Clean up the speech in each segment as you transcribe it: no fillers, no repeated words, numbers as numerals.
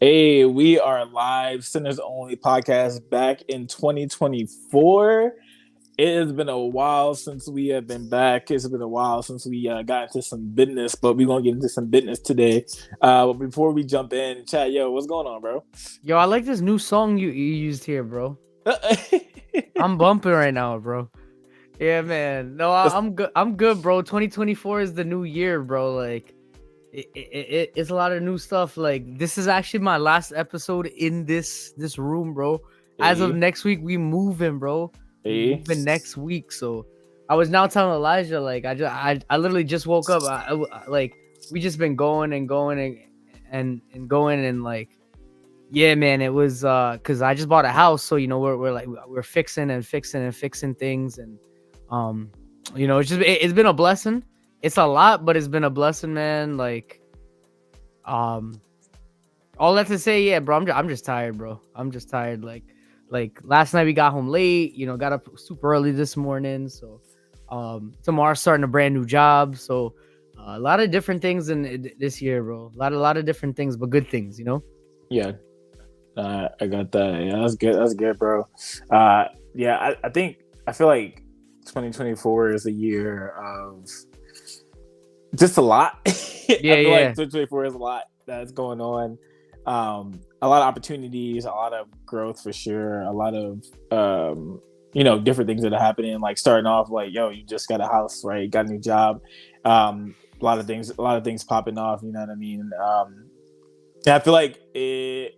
Hey, we are live, Sinners Only podcast back in 2024. It has been a while since we have been back. It's been a while since we got into some business, but we're going to get into some business today. But before we jump in, chat, yo, what's going on, bro? Yo, I like this new song you used here, bro. I'm bumping right now, bro. Yeah, man. No, I'm good. I'm good, bro. 2024 is the new year, bro. Like, it's a lot of new stuff. Like, this is actually my last episode in this room, bro. As of Hey, next week, we moving, bro. We hey, moving next week. So, I was now telling Elijah, like, I literally just woke up. Like, we just been going and going and going and like. Yeah, man, it was cuz I just bought a house, so we're fixing and fixing and fixing things and um it's been a blessing. It's a lot, but it's been a blessing, man. Like um all that to say, yeah, bro, I'm just tired, bro. I'm just tired like last night we got home late, got up super early this morning, so tomorrow starting a brand new job, so a lot of different things in this year, bro. A lot of different things, but good things. yeah, I got that. Yeah, that's good. That's good, bro. Uh, yeah, I feel like 2024 is a year of just a lot. I Yeah, feel like yeah. 2024 is a lot that's going on. A lot of opportunities, a lot of growth for sure, a lot of different things that are happening. Like starting off, like yo, you just got a house, right? You got a new job. A lot of things popping off. You know what I mean? Yeah, I feel like it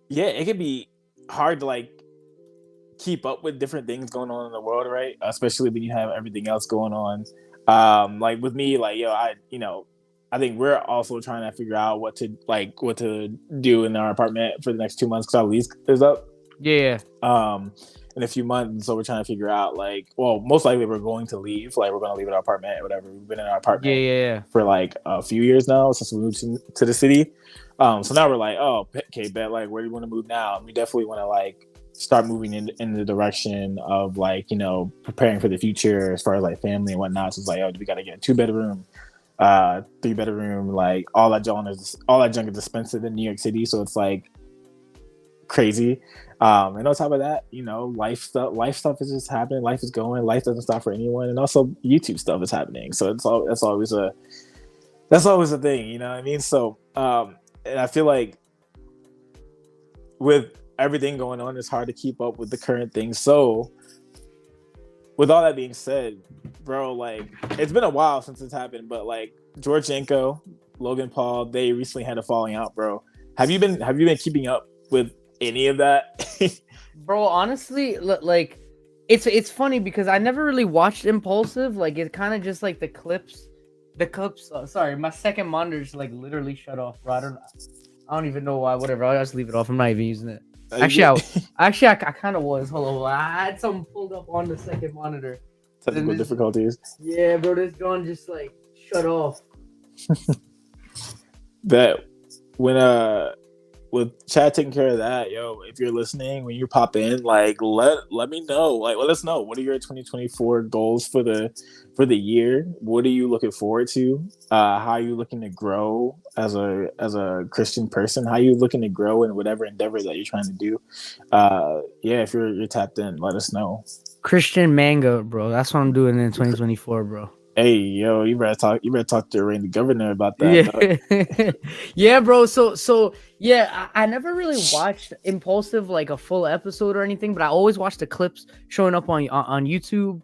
can be hard to like keep up with different things going on in the world, right? Especially when you have everything else going on. Like with me, like yo, I think we're also trying to figure out what to do in our apartment for the next 2 months because our lease is up Yeah. um in a few months, and so we're trying to figure out like, well, most likely we're going to leave, like we're going to leave our apartment or whatever. We've been in our Yeah, apartment yeah, yeah. for like a few years now since we moved to the city. So now we're like, oh, okay, bet, like where do you want to move now? We definitely want to like start moving in the direction of like preparing for the future as far as like family and whatnot. So it's like, oh, we got to get a 2 bedroom, 3 bedroom, like all that junk is expensive in New York City, so it's like crazy. And on top of that, life stuff is just happening. Life is going. Life doesn't stop for anyone, and also YouTube stuff is happening. So that's always a thing. You know what I mean? So, and I feel like with everything going on, it's hard to keep up with the current things. So, with all that being said, bro, like it's been a while since it's happened, but like George Janko, Logan Paul, they recently had a falling out, bro. Have you been keeping up with any of that? Bro, honestly, like it's funny because I never really watched Impulsive. Like it kind of just like the clips. Sorry, my second monitor's like literally shut off, bro. I don't even know why. Whatever, I'll just leave it off. I'm not even using it. Actually, I kind of was. Hold on, I had something pulled up on the second monitor. Then Technical this, difficulties. yeah, bro, this gun just like shut off. That when with Chad taking care of that, yo, if you're listening, when you pop in, like let me know, like let us know what are your 2024 goals for the year. What are you looking forward to? How are you looking to grow as a Christian person? How are you looking to grow in whatever endeavor that you're trying to do? Yeah, if you're tapped in, let us know. Christian manga, bro. That's what I'm doing in 2024, bro. Hey, yo, you better talk to Rain the governor about that, Yeah, dog. yeah, bro. So yeah, I never really watched Impulsive like a full episode or anything, but I always watched the clips showing up on YouTube.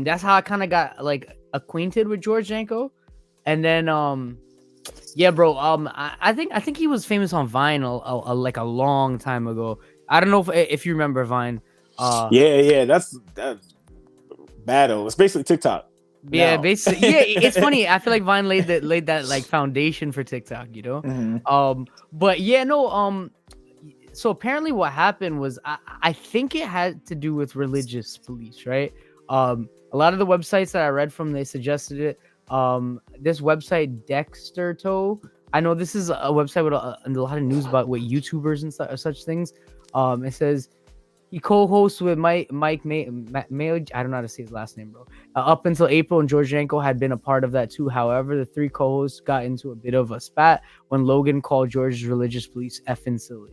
That's how I kind of got like acquainted with George Janko, and then yeah, bro. I think he was famous on Vine like a long time ago. I don't know if you remember Vine. Yeah, that's battle. It's basically TikTok Yeah, now. basically, yeah. It's funny. I feel like Vine laid that like foundation for TikTok. Mhm. But yeah, no. So apparently, what happened was I think it had to do with religious beliefs, right? A lot of the websites that I read from, they suggested it. This website Dexter Toe. I know this is a website with a lot of news about what YouTubers and such things. It says He co-hosts with Mike Mayo. I don't know how to say his last name, bro. Up until April, and George Janko had been a part of that too. However, the three co-hosts got into a bit of a spat when Logan called George's religious beliefs effing silly.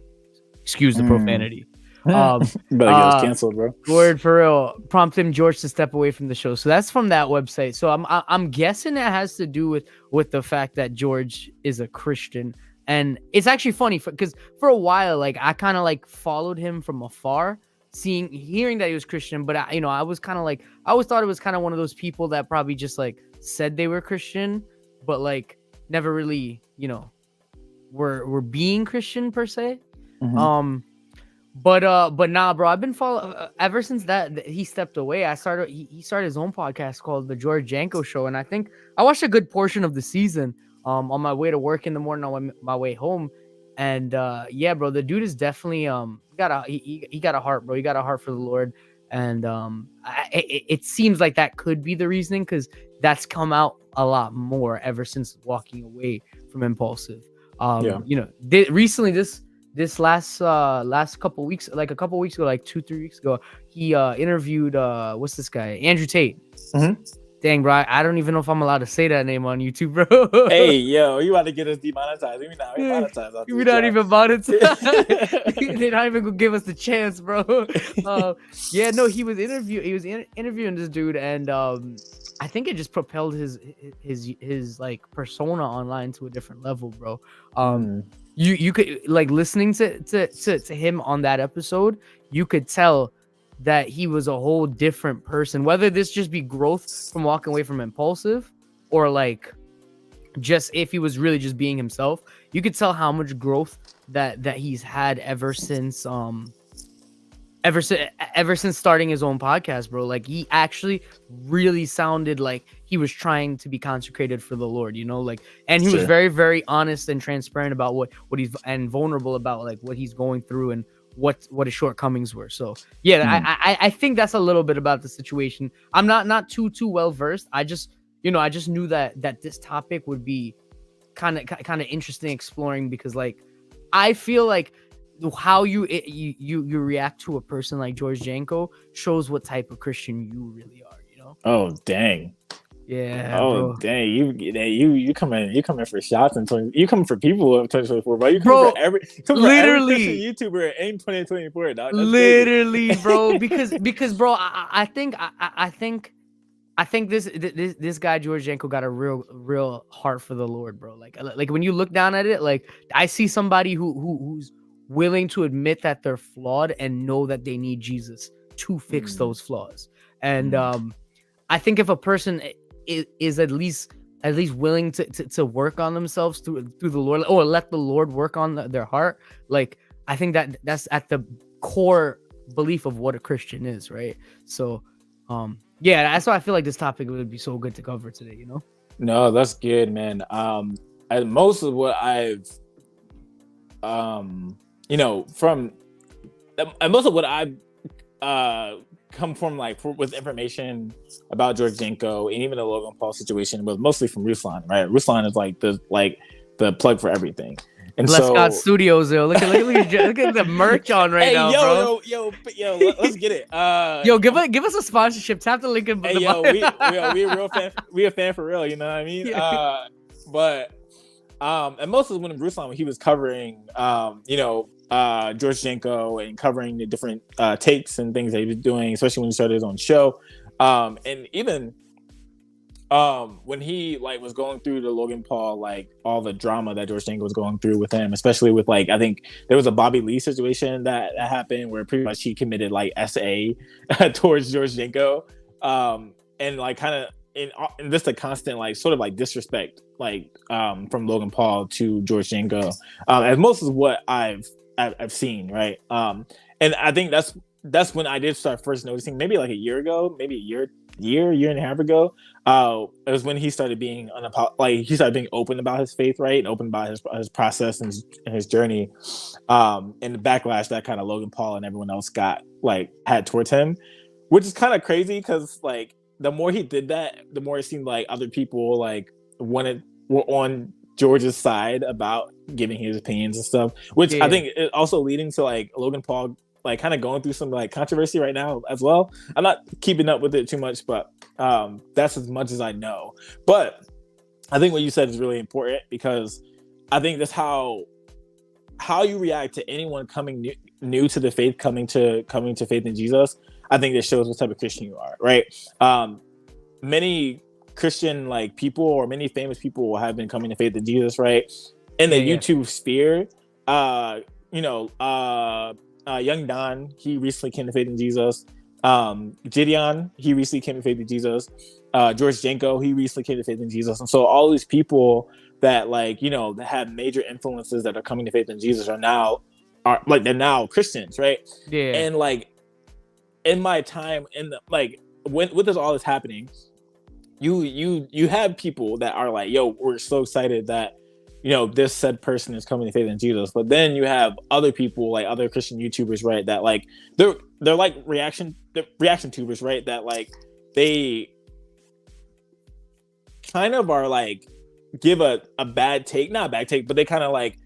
Excuse the profanity. Better get us canceled, bro. Word for real, prompting George to step away from the show. So that's from that website. So I'm guessing it has to do with the fact that George is a Christian. And it's actually funny because for a while, like I kind of like followed him from afar, hearing that he was Christian. But I was kind of like, I always thought it was kind of one of those people that probably just like said they were Christian, but like never really, were being Christian per se. Mm-hmm. But nah, bro, I've been following ever since that he stepped away. He started his own podcast called the George Janko Show, and I think I watched a good portion of the season on my way to work in the morning, on my way home. And yeah, bro, the dude is definitely he got a heart, bro. He got a heart for the Lord. And it seems like that could be the reasoning, because that's come out a lot more ever since walking away from Impulsive. Recently this last couple weeks, like a couple weeks ago, like 2-3 weeks ago, he interviewed what's this guy, Andrew Tate. Mm-hmm. Dang, bro, I don't even know if I'm allowed to say that name on YouTube, bro. Hey, yo, you about to get us demonetized? We're not monetized. We're not even monetized. They're not even gonna give us the chance, bro. Yeah, no, he was interviewing this dude, and I think it just propelled his like persona online to a different level, bro. You could, like, listening to him on that episode, you could tell that he was a whole different person. Whether this just be growth from walking away from Impulsive, or like just if he was really just being himself, you could tell how much growth that he's had ever since starting his own podcast, bro. Like, he actually really sounded like he was trying to be consecrated for the Lord, like, and he was very, very honest and transparent about what he's, and vulnerable about like what he's going through and what his shortcomings were. So yeah, I think that's a little bit about the situation. I'm not too well versed. I just knew that this topic would be kind of interesting exploring, because like I feel like how you react to a person like George Janko shows what type of Christian you really are, Oh dang. Yeah. Oh, bro. Dang! You coming for shots and you coming for people in 2024, bro. You coming for every YouTuber in 2024, dog. That's literally, crazy. Bro. Because bro, I think this guy George Janko got a real heart for the Lord, bro. Like when you look down at it, like I see somebody who's willing to admit that they're flawed and know that they need Jesus to fix those flaws. And I think if a person is at least willing to work on themselves through the Lord, or let the Lord work on their heart, like I think that's at the core belief of what a Christian is, right? So yeah, that's why I feel like this topic would be so good to cover today, No, that's good, man. And most of what I've come from, like, with information about George Janko and even the Logan Paul situation, was mostly from Ruslan, right? Ruslan is like the plug for everything. And Bless God Studios, yo. Look at the merch on right now, bro. Yo, let's get it. Yo, give us a sponsorship. Tap the link in the bio. we a real fan. We a fan for real. You know what I mean? Yeah. And most of when Ruslan, when he was covering, George Janko, and covering the different takes and things that he was doing, especially when he started his own show, and even when he like was going through the Logan Paul, like all the drama that George Janko was going through with him, especially with, like, I think there was a Bobby Lee situation that happened where pretty much he committed like SA towards George Janko, and like kind of in just a constant, like, sort of like disrespect, like from Logan Paul to George Janko, as most of what I've seen, right? And I think that's when I did start first noticing, maybe like a year ago, maybe a year and a half ago. It was when he started being he started being open about his faith, right, and open about his process and his journey, and the backlash that kind of Logan Paul and everyone else had towards him, which is kind of crazy, because like the more he did that, the more it seemed like other people like were on George's side about giving his opinions and stuff, which I think is also leading to like Logan Paul like kind of going through some like controversy right now as well. I'm not keeping up with it too much, but that's as much as I know. But I think what you said is really important, because I think that's how you react to anyone coming new to the faith, coming to faith in Jesus. I think this shows what type of Christian you are, right? Many Christian like people, or many famous people, have been coming to faith in Jesus, right? In the YouTube sphere, Young Don, he recently came to faith in Jesus. Gideon, he recently came to faith in Jesus. George Janko, he recently came to faith in Jesus. And so all these people that like, that have major influences that are coming to faith in Jesus they're now Christians, right? Yeah. And like in my time when with all this happening, you have people that are like, yo, we're so excited that this said person is coming to faith in Jesus. But then you have other people, like other Christian YouTubers, right, that like they're like reaction tubers, right, that like they kind of are like give a bad take, not a bad take, but they kind of like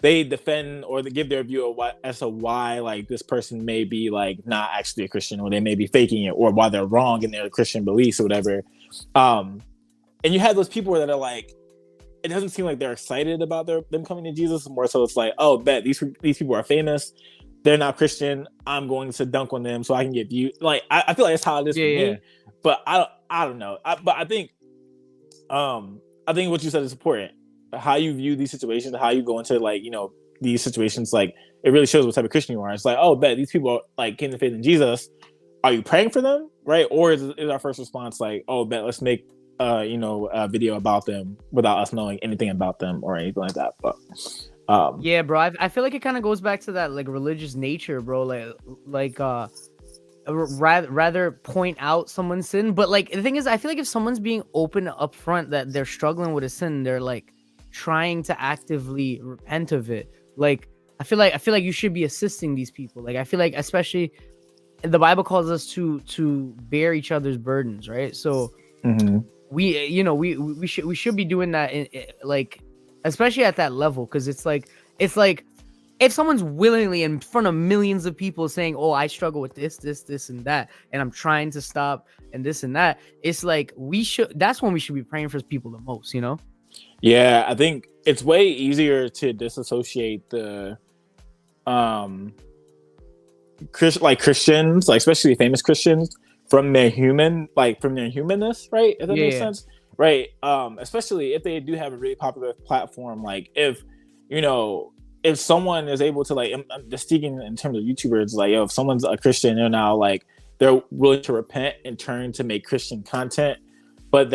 they defend or they give their view of as to why like this person may be like not actually a Christian, or they may be faking it, or why they're wrong in their Christian beliefs or whatever. And you have those people that are like, it doesn't seem like they're excited about them coming to Jesus. More so it's like, oh, bet these people are famous, they're not Christian, I'm going to dunk on them so I can get views. Like I feel like that's how it is for me. But I don't know. But I think what you said is important. How you view these situations, how you go into like these situations, like it really shows what type of Christian you are. It's like, oh, bet these people like came to faith in Jesus. Are you praying for them, right? Or is our first response like, oh, bet let's make a video about them without us knowing anything about them or anything like that? But yeah, bro, I feel like it kind of goes back to that like religious nature, bro. Like rather point out someone's sin, but like the thing is, I feel like if someone's being open up front that they're struggling with a sin, they're like trying to actively repent of it. Like I feel like you should be assisting these people. Like I feel like, especially the Bible calls us to bear each other's burdens, right? So we should be doing that in like, especially at that level, because it's like if someone's willingly in front of millions of people saying, oh, I struggle with this and that, and I'm trying to stop and this and that, it's like that's when we should be praying for people the most, Yeah, I think it's way easier to disassociate the Christians, like especially famous Christians, from their humanness, right? If that makes sense, right? Especially if they do have a really popular platform. Like if someone is able to like, I'm just speaking in terms of YouTubers, like if someone's a Christian, they're now like they're willing to repent and turn to make Christian content. But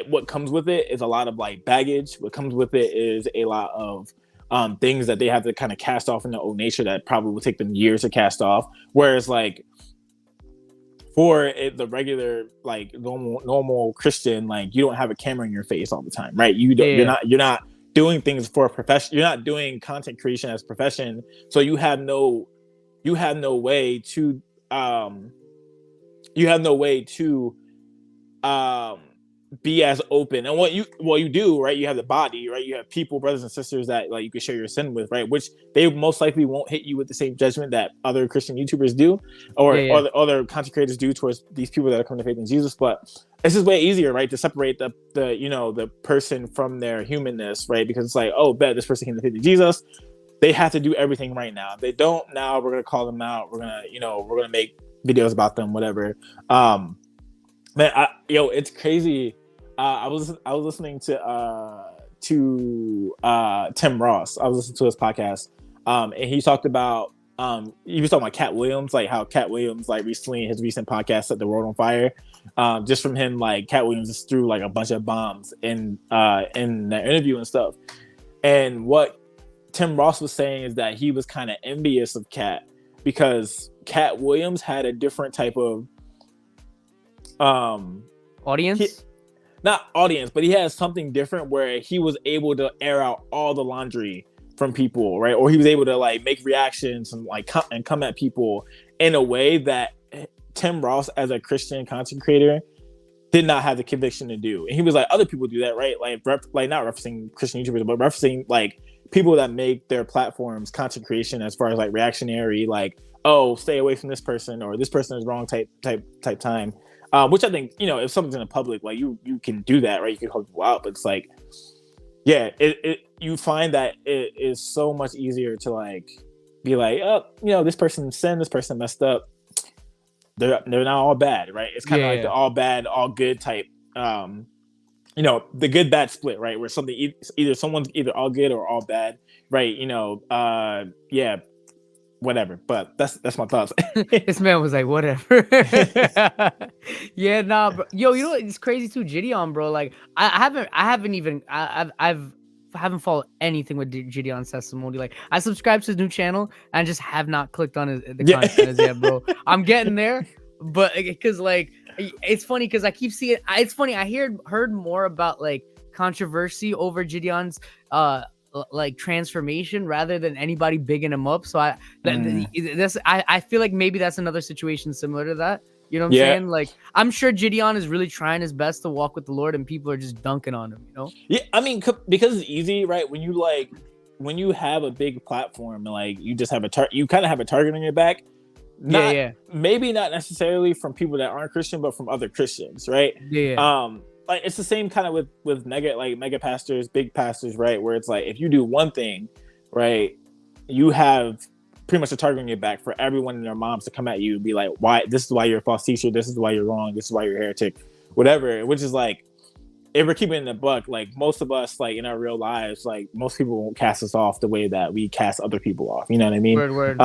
what comes with it is a lot of like baggage. What comes with it is a lot of things that they have to kind of cast off in their own nature that probably will take them years to cast off. Whereas like for the regular like normal Christian, like you don't have a camera in your face all the time, right? You're not doing things for a profession. You're not doing content creation as a profession, so you have no way to be as open. And what you do, right, you have the body, right, you have people, brothers and sisters that like you can share your sin with, right, which they most likely won't hit you with the same judgment that other Christian YouTubers do, or the other content creators do towards these people that are coming to faith in Jesus. But it's just way easier, right, to separate the person from their humanness, right? Because it's like, oh, bet this person came to faith in Jesus, they have to do everything right now. If they don't now, we're gonna call them out, we're gonna make videos about them, whatever. Man, it's crazy. I was listening to Tim Ross. I was listening to his podcast, and he talked about he was talking about Cat Williams, like how Cat Williams like recently in his recent podcast set the world on fire. Just from him, like Cat Williams just threw like a bunch of bombs in that interview and stuff. And what Tim Ross was saying is that he was kind of envious of Cat because Cat Williams had a different type of audience. Not audience, but he has something different where he was able to air out all the laundry from people, right? Or he was able to like make reactions and like come at people in a way that Tim Ross, as a Christian content creator, did not have the conviction to do. And he was like, other people do that, right? Like not referencing Christian YouTubers, but referencing like people that make their platforms content creation as far as like reactionary, like, oh, stay away from this person or this person is wrong type time. Which I think, if something's in the public, like you can do that, right? You can help people out, but it's like, yeah, you find that it is so much easier to like be like, oh, this person sinned, this person messed up. They're not all bad, right? It's kind of like the all bad, all good type. The good bad split, right? Where something either someone's either all good or all bad, right? Whatever. But that's my thoughts. This man was like, whatever. Yeah, nah, bro. Yo, you know what? It's crazy too, Gideon, bro. Like, I haven't followed anything with Gideon's testimony. Like, I subscribed to his new channel and just have not clicked on the content as yet, bro. I'm getting there, but because like it's funny because I keep seeing. It's funny. I heard more about like controversy over Gideon's like transformation rather than anybody bigging him up. So I feel like maybe that's another situation similar to that. You know what I'm saying? Like, I'm sure Gideon is really trying his best to walk with the Lord, and people are just dunking on him. Yeah, I mean, because it's easy, right? When you have a big platform, like you just have you kind of have a target on your back. Maybe not necessarily from people that aren't Christian, but from other Christians, right? Like it's the same kind of with mega pastors, big pastors, right? Where it's like if you do one thing, right, you have pretty much a target on your back for everyone and their moms to come at you and be like, why, this is why you're a false teacher, this is why you're wrong, this is why you're a heretic, whatever. Which is like, if we're keeping it in the buck, like most of us, like in our real lives, like most people won't cast us off the way that we cast other people off. You know what I mean? Word.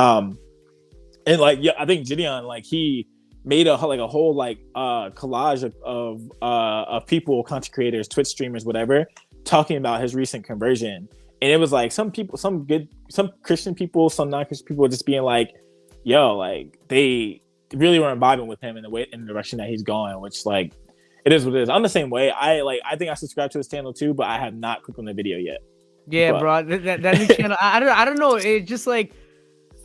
And like, I think Gideon, like he made a whole like collage of people, content creators, Twitch streamers, whatever, talking about his recent conversion. And it was like some Christian people, some non-Christian people just being like, yo, like they really weren't vibing with him in the direction that he's going, which like it is what it is. I'm the same way. I think I subscribe to his channel too, but I have not clicked on the video yet. Yeah, bro. That new channel, I don't know. It just like,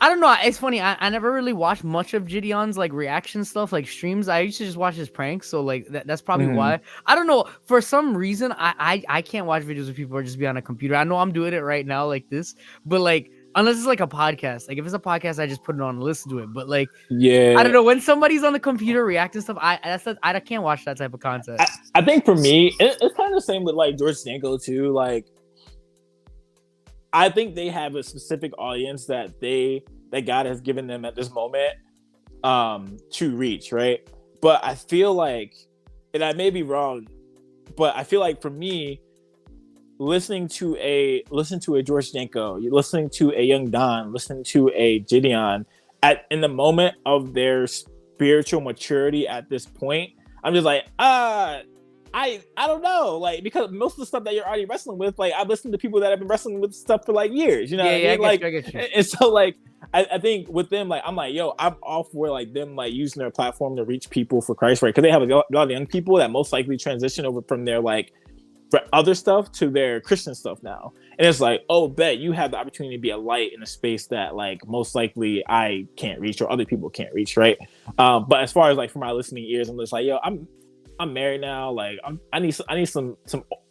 I don't know. It's funny. I never really watched much of Gideon's like reaction stuff, like streams. I used to just watch his pranks. So like that's probably why. I don't know. For some reason, I can't watch videos of people or just be on a computer. I know I'm doing it right now like this, but like unless it's like a podcast. Like if it's a podcast, I just put it on and listen to it. But like, I don't know, when somebody's on the computer reacting stuff, I can't watch that type of content. I think for me, it's kind of the same with like George Jankos too. Like, I think they have a specific audience that God has given them at this moment to reach, right? But I feel like, and I may be wrong, but I feel like for me, listening to a George Janko, listening to a Young Don, listening to a Gideon, in the moment of their spiritual maturity at this point, I'm just like, I don't know, like, because most of the stuff that you're already wrestling with, like I've listened to people that have been wrestling with stuff for like years, you know what I mean? I get you. And so like I think with them, like I'm like, yo, I'm all for like them like using their platform to reach people for Christ, right? Because they have a lot of young people that most likely transition over from their like for other stuff to their Christian stuff now. And it's like, oh, bet you have the opportunity to be a light in a space that like most likely I can't reach or other people can't reach, right? But as far as like for my listening ears, I'm just like, yo, I'm married now. Like I need some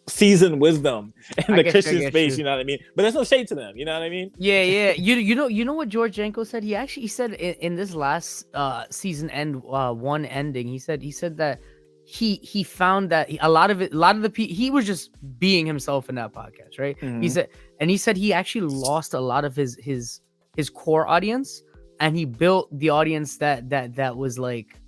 seasoned wisdom in the Christian space. You know what I mean? But there's no shade to them. You know what I mean? Yeah. You know what George Janko said? He said in this last season one ending, he said that he found that a lot of the people, he was just being himself in that podcast, right? Mm-hmm. He said he actually lost a lot of his core audience, and he built the audience that was like,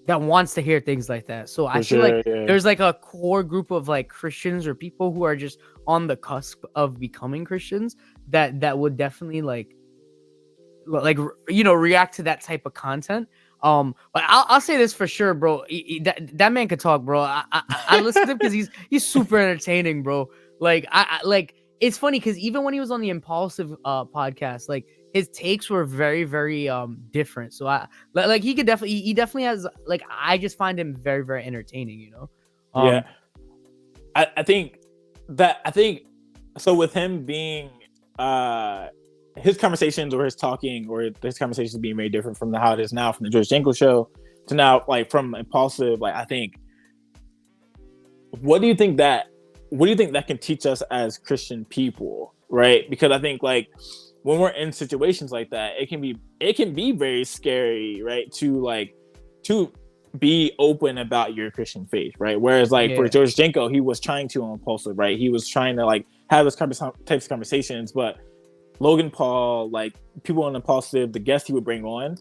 that wants to hear things like that. So I feel like there's like a core group of like Christians or people who are just on the cusp of becoming Christians that would definitely like react to that type of content. But I'll say this for sure, bro. That man could talk, bro. I listen to him because he's super entertaining, bro. Like I like, it's funny because even when he was on the Impulsive podcast, like his takes were very, very different. So he definitely has, like, I just find him very, very entertaining, you know? Yeah. I think so with him being his conversations or his talking or his conversations being very different from how it is now from the George Janko show to now like from Impulsive, like I think what do you think that can teach us as Christian people? right? Because I think like when we're in situations like that, it can be very scary, right? To be open about your Christian faith, right? Whereas like for Yeah. George Janko, he was trying to impulsive, right? He was trying to like have those types of conversations, but Logan Paul, like people on Impulsive, the guests he would bring on,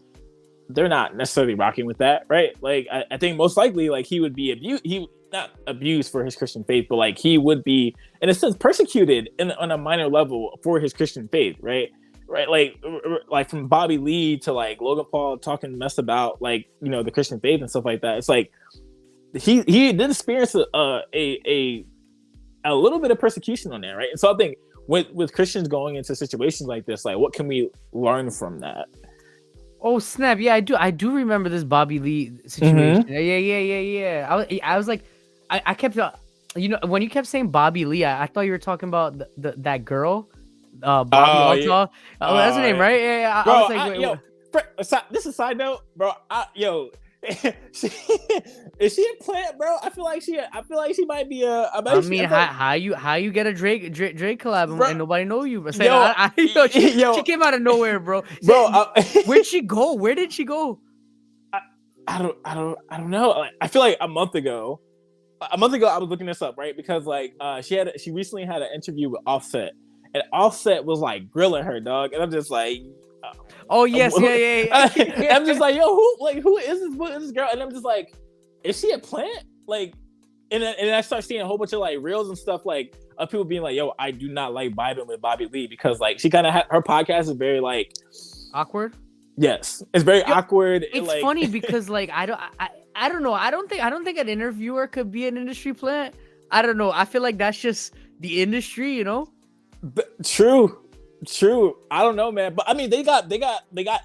they're not necessarily rocking with that, right? Like I think most likely like he would be abused. He not abused for his Christian faith, but like he would be in a sense persecuted on a minor level for his Christian faith, right? Right, like from Bobby Lee to like Logan Paul talking mess about like the Christian faith and stuff like that. It's like he did experience a little bit of persecution on there, right? And so I think with Christians going into situations like this, like what can we learn from that? Oh snap! Yeah, I do remember this Bobby Lee situation. Yeah. I was like, I kept, when you kept saying Bobby Lee, I thought you were talking about that girl, Bobby Alta. Oh, that's her name, right? Yeah. Bro, I was like, wait. this is a side note, bro. Is she a plant, bro? I feel like she might be a. I mean, how you get a Drake collab and nobody know you? But she came out of nowhere, bro. Where'd she go? Where did she go? I don't know. Like, I feel like a month ago I was looking this up, right? Because like she recently had an interview with Offset, and Offset was like grilling her, dog, and I'm just like. Oh yes, yeah. I'm just like, yo, who is this girl? And I'm just like, is she a plant? Like, and I start seeing a whole bunch of like reels and stuff like of people being like, yo, I do not like vibing with Bobby Lee because like she kind of her podcast is very like awkward. Yes, it's very awkward. It's like, funny because like I don't know. I don't think an interviewer could be an industry plant. I don't know. I feel like that's just the industry, you know. True. I don't know, man. But I mean, they got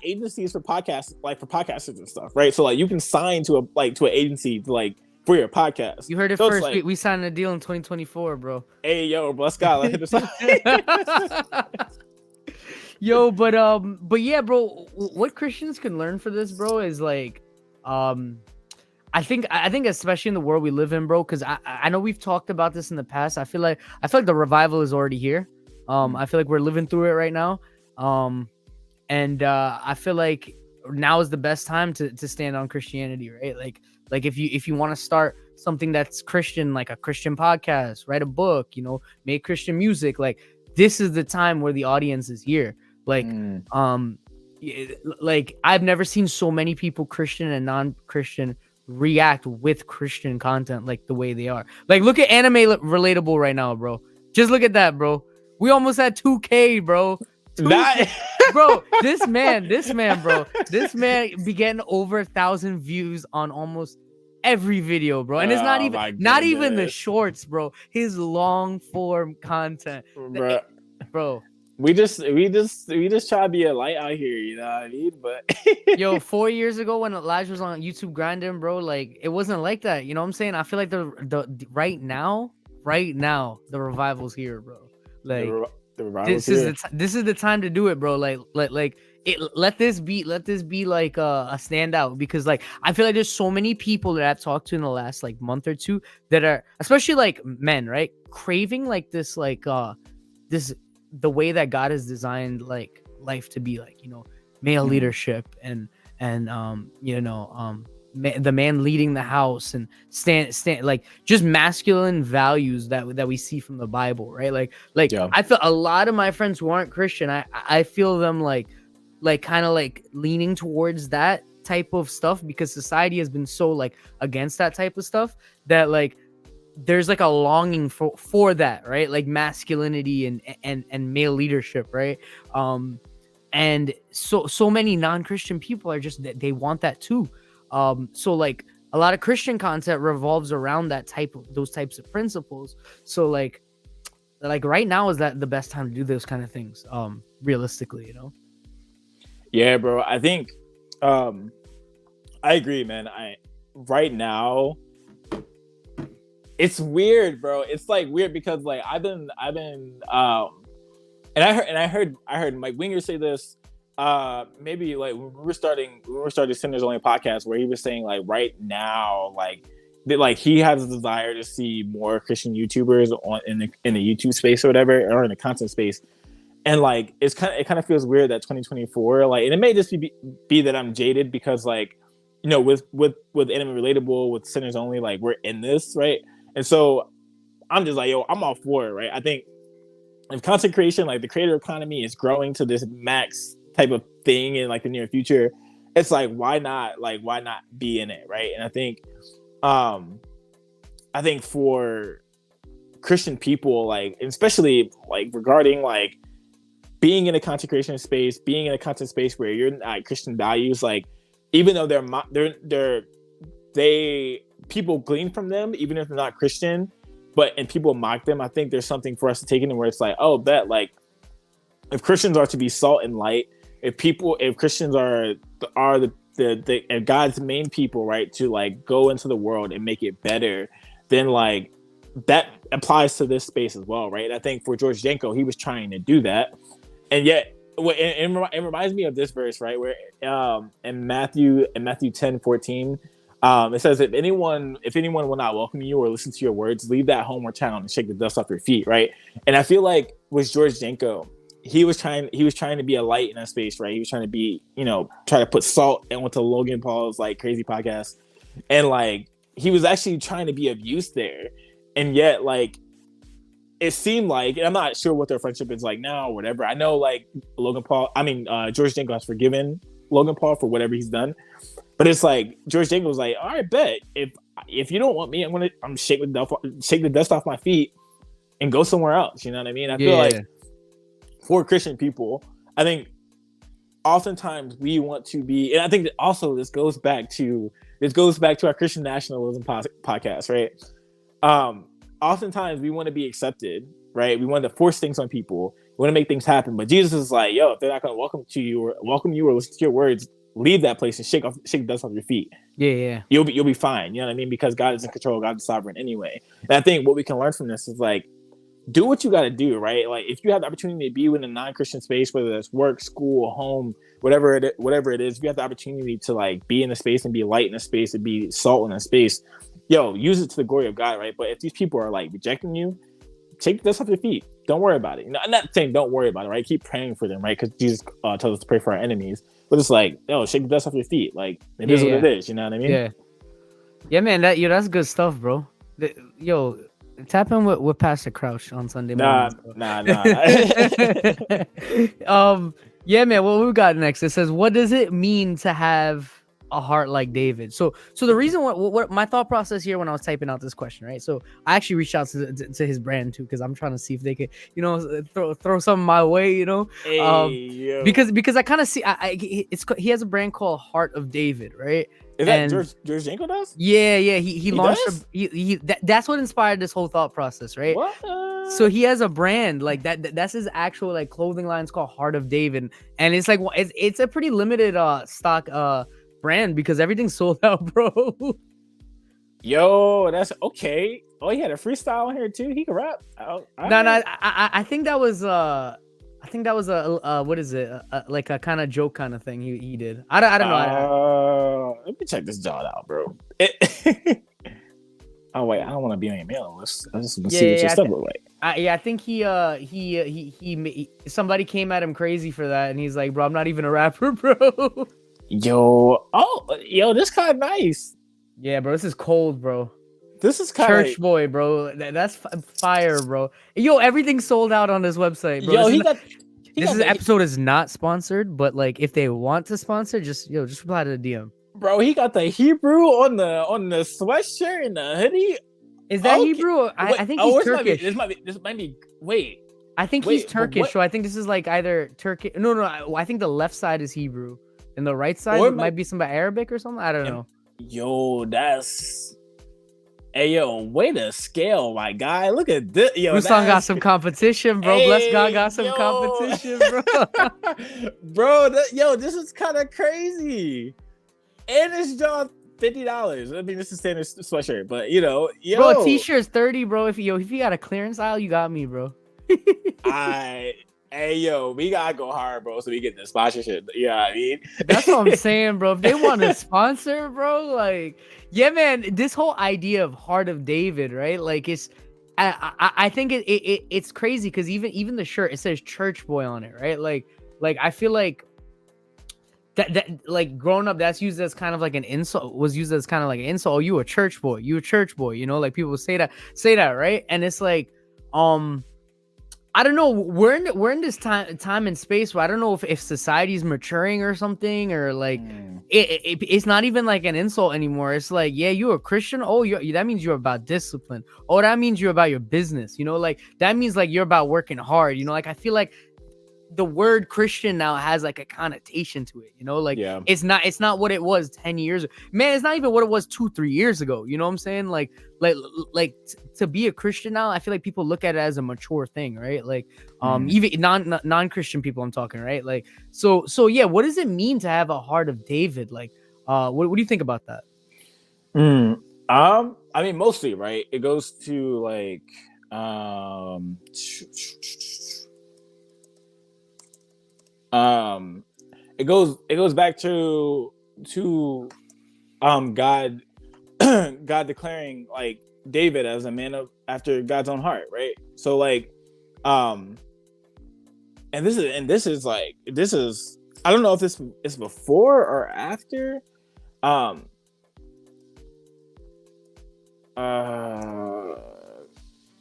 agencies for podcasts, like for podcasters and stuff, right? So like you can sign to an agency to like for your podcast. You heard it first. Like, we signed a deal in 2024, bro. Hey, yo, let's go. Yo, but yeah, bro. What Christians can learn for this, bro, is like, I think especially in the world we live in, bro, because I know we've talked about this in the past. I feel like the revival is already here. I feel like we're living through it right now. And I feel like now is the best time to stand on Christianity, right? Like if you want to start something that's Christian, like a Christian podcast, write a book, make Christian music, like this is the time where the audience is here. Like, like I've never seen so many people, Christian and non-Christian, react with Christian content like the way they are. Like, look at Anime Relatable right now, bro. Just look at that, bro. We almost had 2K, bro. 2K. Bro, this man, bro. This man be getting over 1,000 views on almost every video, bro. And it's not even the shorts, bro. His long form content, bro. We just try to be a light out here, you know what I mean? But yo, 4 years ago when Elijah was on YouTube grinding, bro, like it wasn't like that. You know what I'm saying? I feel like the right now, the revival's here, bro. Like this is the time to do it, bro. Like let this be like a standout, because like I feel like there's so many people that I've talked to in the last like month or two that are, especially like men, right, craving like this, like this, the way that God has designed like life to be, like, male leadership and the man leading the house and stand like just masculine values that we see from the Bible, right? Like yeah. I feel a lot of my friends who aren't Christian, I feel them like kind of like leaning towards that type of stuff, because society has been so like against that type of stuff that like there's like a longing for that, right? Like masculinity and male leadership, right? And so many non-Christian people are just, they want that too. So like a lot of Christian content revolves around those types of principles. So like right now is that the best time to do those kind of things, realistically, Yeah, bro. I think I agree, man. Right now it's weird, bro. It's like weird because like I've been and I heard Mike Winger say this maybe like when we were starting Sinners Only podcast, where he was saying like right now, like that like he has a desire to see more Christian YouTubers in the YouTube space or whatever, or in the content space. And like it kind of feels weird that 2024, like, and it may just be that I'm jaded because like, you know, with Anime Relatable, with Sinners Only, like we're in this, right? And so I'm just like, yo, I'm all for it, right? I think if content creation, like the creator economy, is growing to this max type of thing in like the near future, it's like why not be in it, right? And I think for Christian people, like especially like regarding like being in a content creation space, being in a content space where you're not Christian values, like even though they people glean from them, even if they're not Christian, and people mock them, I think there's something for us to take in where it's like, oh, bet like if Christians are to be salt and light, if Christians are the God's main people, right, to like go into the world and make it better, then like that applies to this space as well, right? And I think for George Janko, he was trying to do that. And yet, it reminds me of this verse, right? Where in Matthew 10:14, it says, if anyone will not welcome you or listen to your words, leave that home or town and shake the dust off your feet, right? And I feel like with George Janko, he was trying to be a light in that space, right? He was trying to be, try to put salt into Logan Paul's like crazy podcast, and like he was actually trying to be of use there, and yet like. It seemed like, and I'm not sure what their friendship is like now or whatever. I know like George Janko has forgiven Logan Paul for whatever he's done, but it's like George Janko was like, all right, bet if you don't want me, I'm shake the dust off my feet and go somewhere else. You know what I mean? I feel like for Christian people, I think oftentimes we want to be, and I think that also this goes back to our Christian nationalism podcast, right? Oftentimes we want to be accepted, right? We want to force things on people. We want to make things happen. But Jesus is like, yo, if they're not going to welcome you or listen to your words, leave that place and shake the dust off your feet. Yeah. You'll be fine. You know what I mean? Because God is in control. God is sovereign anyway. And I think what we can learn from this is like, do what you got to do, right? Like if you have the opportunity to be in a non-Christian space, whether that's work, school, home, whatever it is, if you have the opportunity to like be in a space and be light in a space and be salt in a space, yo, use it to the glory of God, right? But if these people are like rejecting you, take the dust off your feet. Don't worry about it. I'm not saying don't worry about it, right? Keep praying for them, right? Because Jesus tells us to pray for our enemies. But it's like, yo, shake the dust off your feet. Like it is what it is. You know what I mean? Yeah, man. That's good stuff, bro. Yo, tap in with Pastor Crouch on Sunday mornings. Nah. Yeah, man. What we got next? It says, what does it mean to have a heart like David? So the reason what my thought process here when I was typing out this question, right? So I actually reached out to his brand too, because I'm trying to see if they could, throw something my way, Hey, because I kind of see he has a brand called Heart of David, right? Is that George Janko does? Yeah. He launched that's what inspired this whole thought process, right? What? So he has a brand like that. That's his actual like clothing line. It's called Heart of David, and it's like it's a pretty limited stock brand because everything's sold out, bro. Yo, that's okay. Oh, he had a freestyle on here too. He can rap. I think that was what is it? Like a kind of joke kind of thing he did. I don't know. Let me check this job out, bro. Oh wait, I don't want to be on your mailing list. I just want to see what your stuff look like. I think he somebody came at him crazy for that, and he's like, bro, I'm not even a rapper, bro. Yo, this kind of nice. Yeah, bro, this is cold, bro. This is kind of church boy, bro. That's fire, bro. Yo, everything's sold out on this website, bro. This episode is not sponsored, but like if they want to sponsor, just reply to the DM. Bro, he got the Hebrew on the sweatshirt and the hoodie. Is that Hebrew? I think he's Turkish. This might be. Wait. I think he's Turkish, so I think this is like either Turkish. No. I think the left side is Hebrew, and the right side might be some Arabic or something. I don't know. Yo, that's. Hey, yo, way to scale, my guy. Look at this. Yo, Ruslan got some competition, bro. Bless God got some competition, Bro, bro. this is kind of crazy. And it's just $50. I mean, this is standard sweatshirt, but bro, t-shirt's $30, bro. If you got a clearance aisle, you got me, bro. Hey yo, we gotta go hard, bro, so we get the sponsorship. You know what I mean? That's what I'm saying, bro. If they want to sponsor, bro, like, yeah, man, this whole idea of Heart of David, right? Like, I think it's crazy because even the shirt, it says church boy on it, right? Like I feel like that like growing up, that's used as kind of like an insult. Was used as kind of like an insult. Oh, you a church boy? You a church boy? You know, like people say that, right? And it's like, I don't know. We're in this time and space where I don't know if society's maturing or something, or like it's not even like an insult anymore. It's like, yeah, you a Christian. Oh, that means you're about discipline. Oh, that means you're about your business. You know, like that means like you're about working hard. You know, like I feel like the word Christian now has like a connotation to it, you know, like Yeah. it's not what it was 10 years ago. Man, it's not even what it was 2-3 years ago. You know what I'm saying? Like to be a Christian now, I feel like people look at it as a mature thing, right? Like even non-Christian people I'm talking, right? Like so yeah, what does it mean to have a heart of David? Like what do you think about that? I mean, mostly, right? It goes to like it goes back to God God declaring like David as a man of after God's own heart, right? So like um this is I don't know if this is before or after um uh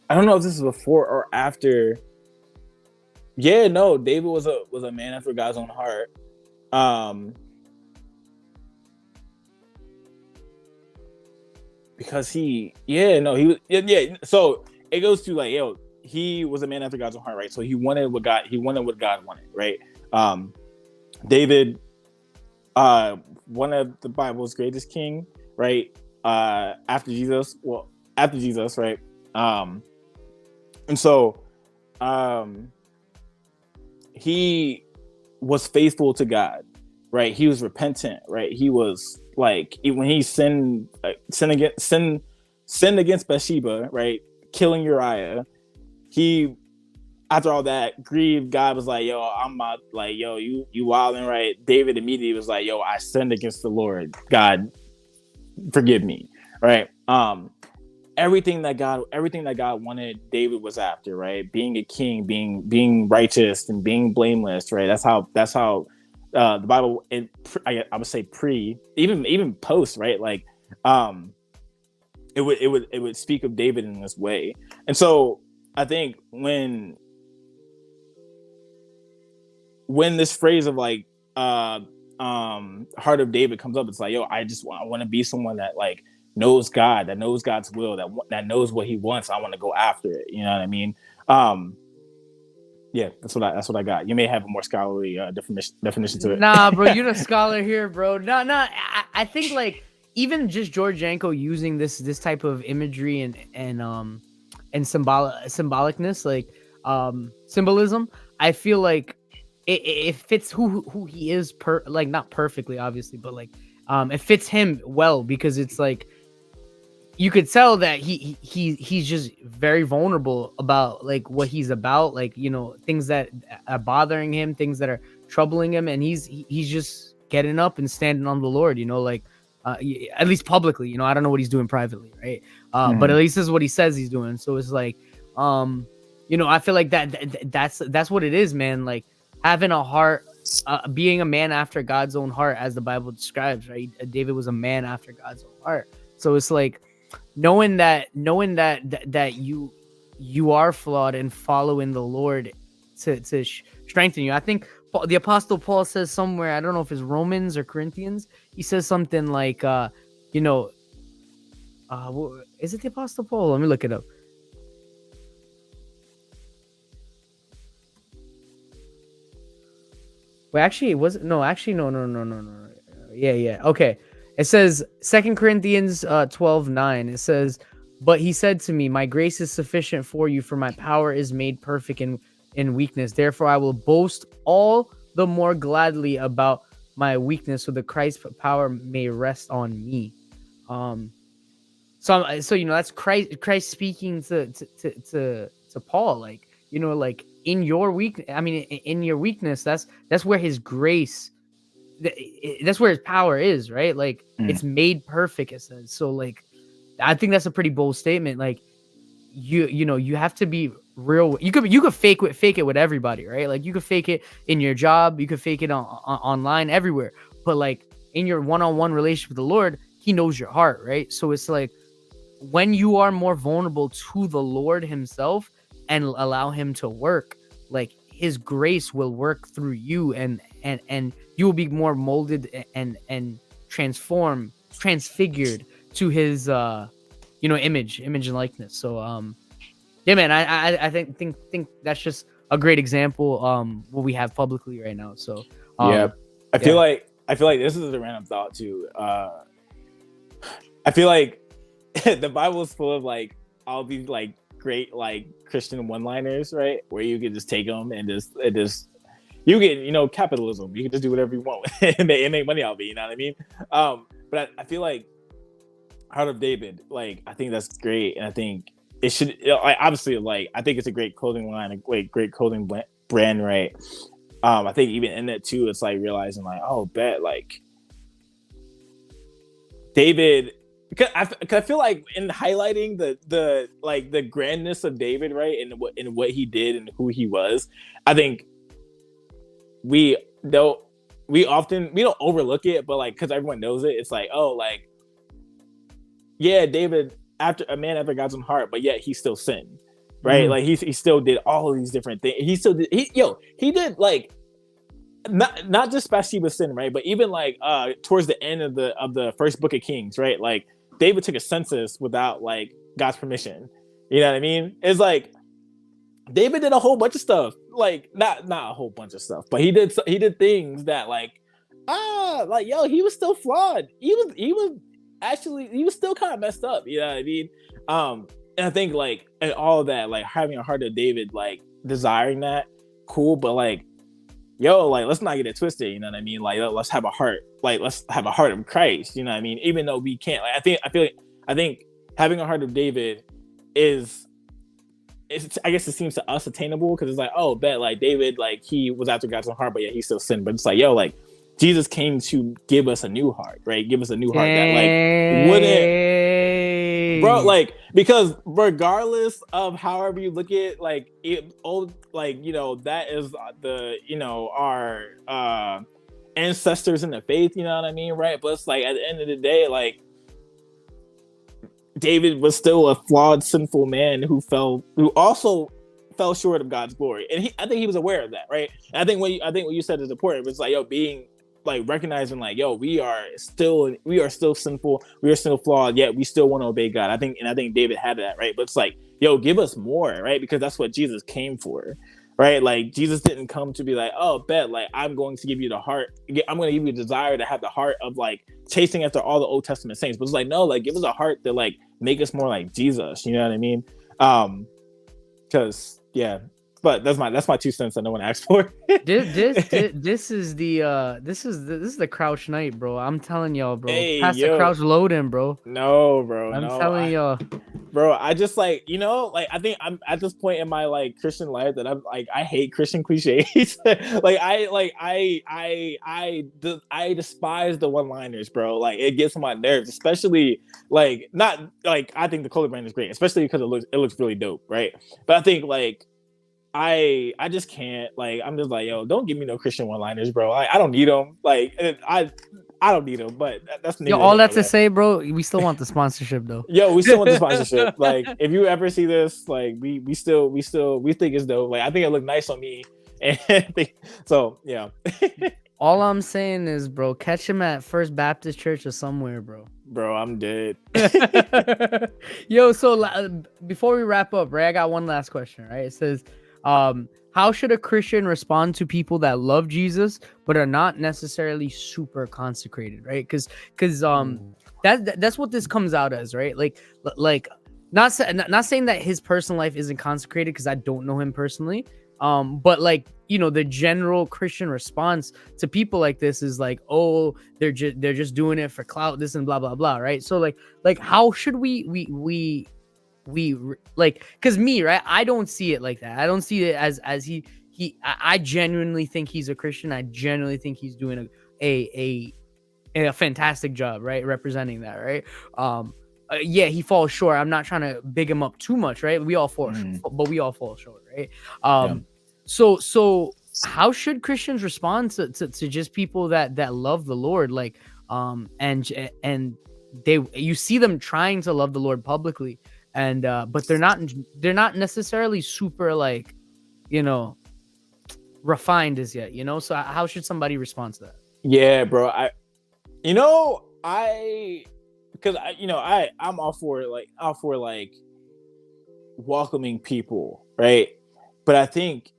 I don't know if this is before or after. Yeah, no, David was a man after God's own heart. Because he was so it goes to like, yo, he was a man after God's own heart, right? So he wanted what God wanted, right? David, one of the Bible's greatest king, right? After Jesus, right? And so he was faithful to God, right? He was repentant, right? He was like, when he sinned against Bathsheba, right? Killing Uriah. He, after all that, grieved. God was like, yo, I'm not like, yo, you wilding, right? David immediately was like, yo, I sinned against the Lord. God, forgive me, right? Everything that God wanted, David was after, right? Being a king, being righteous and being blameless, right? That's how the Bible, I would say even post, right? Like it would speak of David in this way. And so I think when this phrase of like heart of David comes up, it's like, yo, I want to be someone that like knows God, that knows God's will, that knows what he wants. I want to go after it. You know what I mean? Yeah, that's what I got. You may have a more scholarly definition to it. Nah, bro, you're the scholar here, bro. No, I think like even just George Janko using this type of imagery and symbolicness, like symbolism, I feel like it fits who he is, like not perfectly, obviously, but like it fits him well, because it's like you could tell that he's just very vulnerable about like what he's about, like, you know, things that are bothering him, things that are troubling him, and he's just getting up and standing on the Lord, you know, like at least publicly, you know. I don't know what he's doing privately, right? But at least this is what he says he's doing. So it's like you know, I feel like that's what it is, man. Like having a heart, being a man after God's own heart, as the Bible describes, right? David was a man after God's own heart. So it's like knowing that you are flawed and following the Lord to strengthen you. I think the Apostle Paul says somewhere, I don't know if it's Romans or Corinthians, he says something like you know, is it the Apostle Paul? Let me look it up. Well, actually, it wasn't. No, actually, no. Yeah. Okay. It says 2 Corinthians 12:9. It says, but he said to me, my grace is sufficient for you, for my power is made perfect in weakness. Therefore, I will boast all the more gladly about my weakness, so the Christ's power may rest on me. So you know, that's Christ speaking to Paul, like, you know, like in your in your weakness, that's where his grace, that's where his power is, right? Like it's made perfect, it says. So like I think that's a pretty bold statement. Like you have to be real. You could fake it with everybody, right? Like you could fake it in your job, you could fake it online, everywhere. But like in your one-on-one relationship with the Lord, he knows your heart, right? So it's like when you are more vulnerable to the Lord himself and allow him to work, like his grace will work through you, and you will be more molded and transfigured to his image and likeness. So yeah, man, I think that's just a great example what we have publicly right now. So yeah, I feel like this is a random thought too. I feel like the Bible is full of like all these like great like Christian one-liners, right? Where you can just take them and just you get capitalism. You can just do whatever you want and make money out of it. You know what I mean? But I feel like Heart of David, like I think that's great, and I think it should obviously like I think it's a great clothing line, a great clothing brand, right? I think even in that too, it's like realizing like, oh, bet like David. Because I feel like in highlighting the grandness of David, right, and what he did and who he was, I think we don't overlook it, but like because everyone knows it, it's like, oh, like yeah, David after God's own heart, but yet he still sinned, right? Like he still did all of these different things. He did like not just Bathsheba's sin, right? But even like towards the end of the first book of Kings, right? Like David took a census without like God's permission. You know what I mean? It's like David did a whole bunch of stuff. Like not a whole bunch of stuff, but he did things that like he was still flawed. He was still kind of messed up. You know what I mean? And I think like and all of that, like having a heart of David, like desiring that, cool, but like like let's not get it twisted, you know what I mean? Like let's have a heart of Christ, you know what I mean? Even though we can't, like I think having a heart of David I guess it seems to us attainable because it's like, oh, bet like David, like he was after God's own heart, but yeah, he still sinned. But it's like, like Jesus came to give us a new heart, right? Give us a new heart that like wouldn't, bro, like because regardless of however you look at like that is our ancestors in the faith, you know what I mean, right? But it's like at the end of the day, like David was still a flawed, sinful man who also fell short of God's glory, and I think he was aware of that, right? And I think what you said is important. It's like being like recognizing like we are still sinful, we are still flawed, yet we still want to obey God. I think David had that, right? But it's like give us more, right? Because that's what Jesus came for, right? Like Jesus didn't come to be like, oh, bet like I'm going to give you the heart, I'm going to give you a desire to have the heart of like chasing after all the Old Testament saints. But it's like, no, like give us a heart that like make us more like Jesus, you know what I mean? Because but that's my 2 cents that no one asked for. This is the Crouch Knight, bro. I'm telling y'all, bro. The Crouch loading, bro. No, bro. I'm telling y'all, bro. I just like like I think I'm at this point in my like Christian life that I'm like I hate Christian cliches. I despise the one-liners, bro. Like it gets on my nerves, especially like not like I think the color brand is great, especially because it looks really dope, right? But I think like I just can't, like I'm just like, don't give me no Christian one-liners, bro. I don't need them. Like I don't need them, but that's all that to say, bro. We still want the sponsorship though. We still want the sponsorship. Like if you ever see this, like we think it's dope. Like I think it looked nice on me, and so yeah. All I'm saying is, bro, catch him at First Baptist Church or somewhere, bro. Bro, I'm dead. So before we wrap up, right, I got one last question, right? It says, how should a Christian respond to people that love Jesus but are not necessarily super consecrated, right? Because that's what this comes out as, right? Like not saying that his personal life isn't consecrated because I don't know him personally, but like the general Christian response to people like this is like, oh, they're just doing it for clout, this and blah blah blah, right? So like how should we like, because me, right, I don't see it like that. I don't see it as I genuinely think he's a Christian. I genuinely think he's doing a fantastic job, right, representing that, right. Yeah, he falls short. I'm not trying to big him up too much, right. We all fall but we all fall short, right. So how should Christians respond to just people that love the Lord, like, and you see them trying to love the Lord publicly, and but they're not necessarily super, like, refined as yet, so how should somebody respond to that? Yeah, bro. Because I'm all for like welcoming people, right? But I think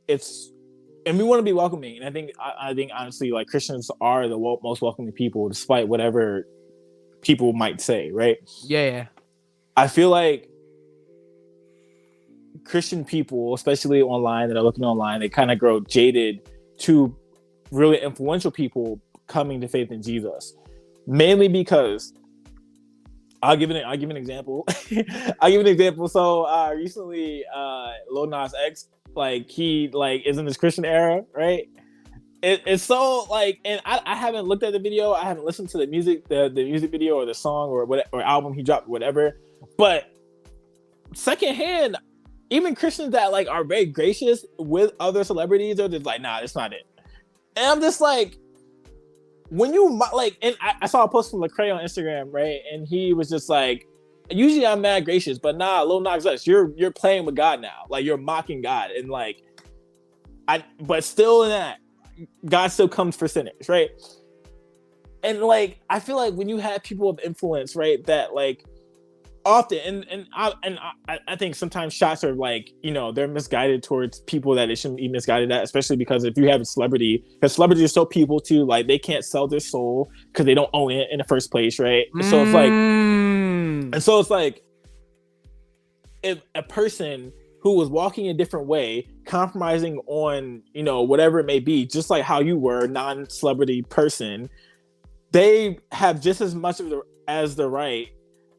and we want to be welcoming, and I think honestly, like, Christians are the most welcoming people, despite whatever people might say, right? Yeah. I feel like Christian people, especially online, that are looking online, they kind of grow jaded to really influential people coming to faith in Jesus, mainly because I'll give an example. I'll give an example. So recently, Lil Nas X, like, he like is in this Christian era, right? It's so like, and I haven't looked at the video, I haven't listened to the music video or the song or what or album he dropped, whatever. But secondhand, even Christians that like are very gracious with other celebrities are just like, nah, that's not it. And I'm just like, when you like, and I saw a post from Lecrae on Instagram, right? And he was just like, usually I'm mad gracious, but nah, Lil Nas X, you're playing with God now. Like, you're mocking God. And like, but still in that, God still comes for sinners, right? And like, I feel like when you have people of influence, right, that like often, and I think sometimes shots are like, they're misguided towards people that they shouldn't be misguided at, especially because if you have a celebrity, because celebrities are so people too, like, they can't sell their soul because they don't own it in the first place, right? So it's like, if a person who was walking a different way, compromising on, whatever it may be, just like how you were, non-celebrity person, they have just as much as the right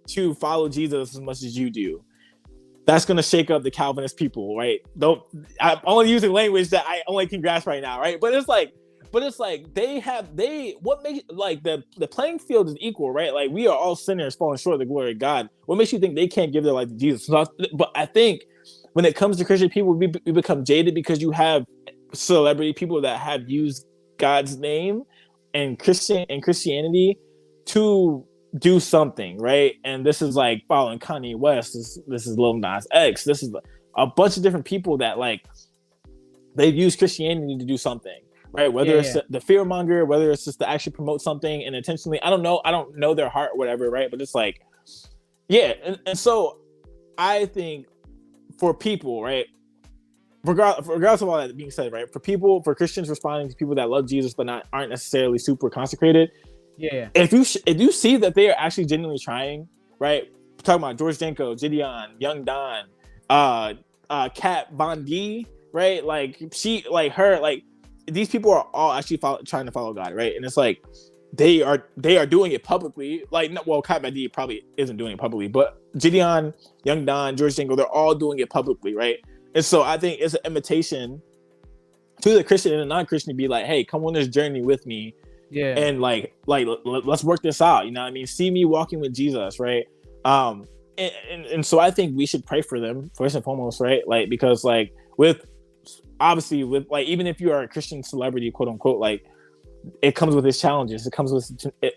to follow Jesus as much as you do. That's gonna shake up the Calvinist people, right? I'm only using language that I only can grasp right now, right? But it's like what makes, like, the playing field is equal, right? Like, we are all sinners falling short of the glory of God. What makes you think they can't give their life to Jesus? But I think when it comes to Christian people, we become jaded because you have celebrity people that have used God's name and Christianity to do something, right? And this is like following Kanye West. This is Lil Nas X. This is a bunch of different people that, like, they've used Christianity to do something, right? Whether it's the fearmonger, whether it's just to actually promote something and intentionally. I don't know their heart or whatever, right? But it's like, yeah. And so I think for people, right, regardless of all that being said, right, for Christians responding to people that love Jesus but aren't necessarily super consecrated, if you see that they are actually genuinely trying, right? We're talking about George Jankos, Gideon, Young Don, Kat Von D, right? Like, she, like, her, like, these people are all actually trying to follow God, right? And it's like, they are doing it publicly. Like, well, Kat Von D probably isn't doing it publicly, but Gideon, Young Don, George Jankos, they're all doing it publicly, right? And so I think it's an invitation to the Christian and the non-Christian to be like, hey, come on this journey with me. Yeah. And like let's work this out. You know what I mean? See me walking with Jesus, right? And so I think we should pray for them first and foremost, right? Like, because like with like, even if you are a Christian celebrity, quote unquote, like, it comes with its challenges, it comes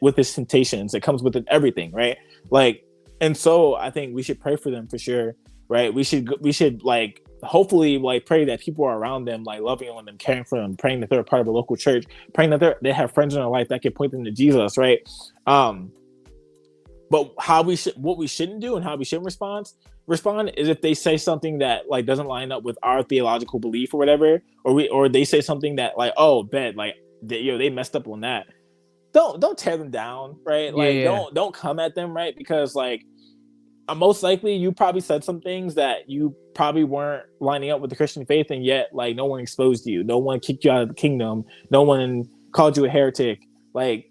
with its temptations, it comes with everything, right? Like, and so I think we should pray for them for sure, right? We should like, hopefully, like, pray that people are around them, like, loving on them, caring for them, praying that they're a part of a local church, praying that they have friends in their life that can point them to Jesus, right? But what we shouldn't do and how we shouldn't respond is if they say something that, like, doesn't line up with our theological belief or whatever, or they say something that, like, oh, bad, like, they messed up on that. Don't tear them down, right? Like, don't come at them, right? Because, like, most likely you probably said some things that you probably weren't lining up with the Christian faith, and yet, like, no one exposed you, no one kicked you out of the kingdom, no one called you a heretic. Like,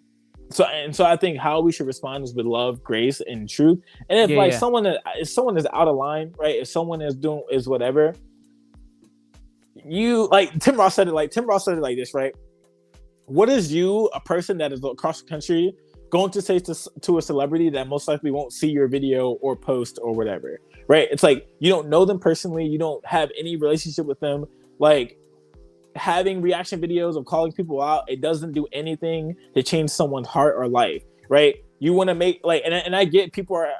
so I think how we should respond is with love, grace, and truth. And if like Yeah. if someone is out of line, right? If someone is whatever, you like Tim Ross said it like this, right? What is you, a person that is across the country, going to say to a celebrity that most likely won't see your video or post or whatever, right? It's like you don't know them personally, you don't have any relationship with them. Like having reaction videos of calling people out, it doesn't do anything to change someone's heart or life, right? You want to make like, and I get people are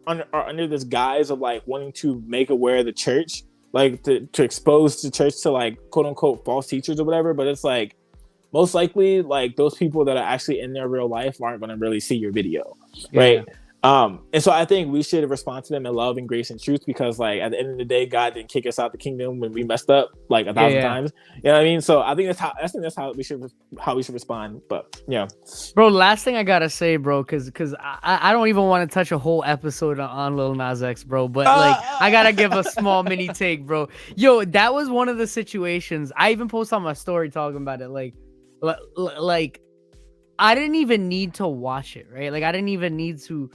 under this guise of like wanting to make aware of the church, like to expose the church to like quote unquote false teachers or whatever, but it's like most likely like those people that are actually in their real life aren't going to really see your video, right? And so I think we should respond to them in love and grace and truth, because like at the end of the day, God didn't kick us out the kingdom when we messed up like 1,000 times. You know what I mean? So I think that's how we should respond. But yeah, bro. Last thing I gotta say, bro, because I don't even want to touch a whole episode on Lil Nas X, bro. But like I gotta give a small mini take, bro. Yo, that was one of the situations. I even posted on my story talking about it. Like I didn't even need to watch it, right? Like I didn't even need to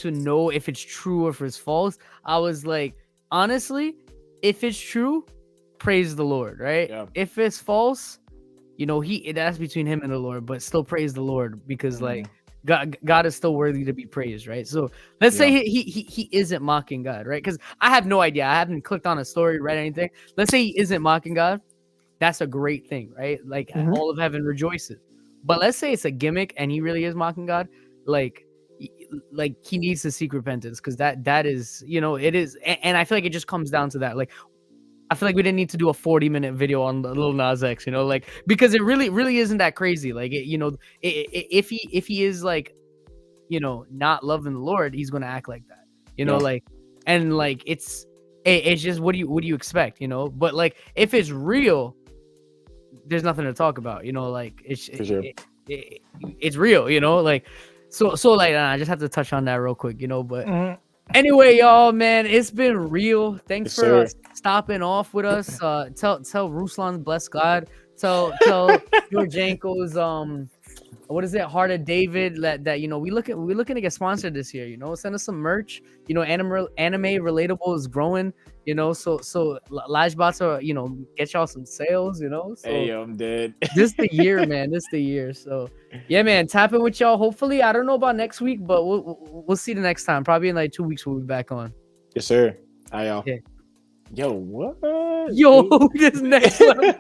know if it's true or if it's false. I was like, honestly, if it's true, praise the Lord, right? Yeah. If it's false, you know, that's between him and the Lord, but still praise the Lord, because like God is still worthy to be praised, right? So let's say he isn't mocking God, right? Because I have no idea. I haven't clicked on a story, read anything. Let's say he isn't mocking God. That's a great thing, right? Like all of heaven rejoices. But let's say it's a gimmick and he really is mocking God. Like he needs to seek repentance, because that is, you know, it is. And I feel like it just comes down to that. Like, I feel like we didn't need to do a 40-minute video on Lil Nas X, you know, like, because it really isn't that crazy. Like, you know, if he is like, you know, not loving the Lord, he's going to act like that, you know, like, and like, it's just, what do you expect, you know? But like, if it's real, there's nothing to talk about, you know, like it's real, you know, like, so like, I just have to touch on that real quick, you know, but anyway, y'all, man, it's been real. Thanks for stopping off with us. Tell Ruslan, bless God. Tell your Jankos, what is it, Heart of David, that you know, we're looking to get sponsored this year, you know. Send us some merch, you know. Anime relatable is growing, you know, so Lashbots are, you know, get y'all some sales, you know. So hey, yo, I'm dead. This the year, man. This the year. So yeah, man, tapping with y'all. Hopefully, I don't know about next week, but we'll see the next time. Probably in like 2 weeks we'll be back on. Yes, sir. Hi, y'all. Yeah. Yo, what? Yo, this next level.